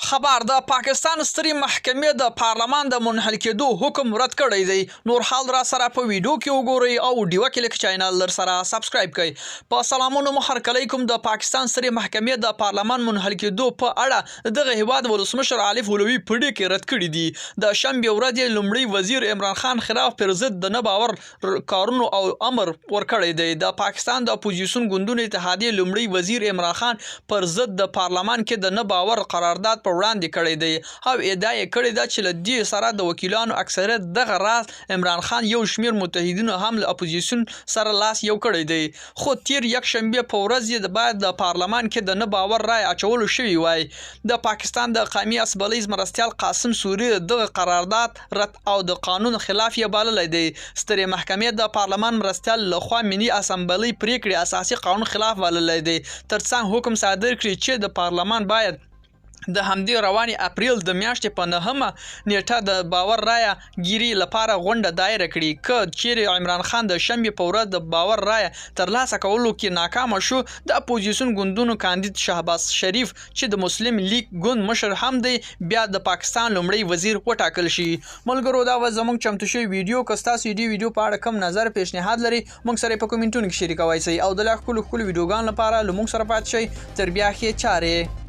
خبر د پاکستان سترې محکمې د پارلمان د منحل کېدو حکم رد کړی دی. نور حال را سره په ویډیو کې وګورئ او ډیو کلیک چینل در سره سبسکرایب کړئ. په سلامونو محرکلیکم. د پاکستان سترې محکمې د پارلمان منحل کېدو په اړه دغه هیواد ولسمشر علي فولوي پړې کې رد کړی دی. د شنبې ورځ لومړی وزیر عمران خان خلاف پر ضد د نه باور کارونو او امر ورکړی دی. د پاکستان د اپوزیسیون ګوندونو اتحادیې لومړی وزیر عمران خان پر ضد د پارلمان کې د نه باور قرارداد په وړاندې کړی دی او ادعا یې کړې ده چې له دې سره د وکیلانو اکثریت دغه راز عمران خان یو شمیر متحدینو هم له اپوزیسیون سره لاس یو کړی دی. خو تیر یک شنبه په ورځ یې باید د پارلمان کې د نه باور رای اچولو شوی وای. د پاکستان د قومي اسمبلیز مرستیال قاسم سوری دغه قرارداد رد او د قانون خلاف یې بللی دی. سترې محکمې د پارلمان مرستیال لخوا ملي اسمبلی پریکړې اساسي قانون خلاف بللی دی ترڅنګ حکم صادر کړي چې د پارلمان باید د همدې رواني اپریل د میاشتې په 9مه نیټه د باور رایه ګیري لپاره غونډه دایره کړي. که چیرې عمران خان د شنبې په ورځ د باور رایه ترلاسه کولو کې ناکامه شو، د اپوزیسیون ګوندونو کاندید شهباز شریف چې د مسلم لیگ ګوند مشر هم دی بیا د پاکستان لومړی وزیر وټاکل شي. ملګرو، دا و زموږ چمتو شوی ویډیو. که ستاسو دې ویډیو په اړه کوم نظر پیشنهاد لري موږ سره په کومنټونو کې شریکوای شئ او د لا ښکلو ویډیوګانو لپاره له موږ سره پاتې شئ. تر بیا ښې چارې.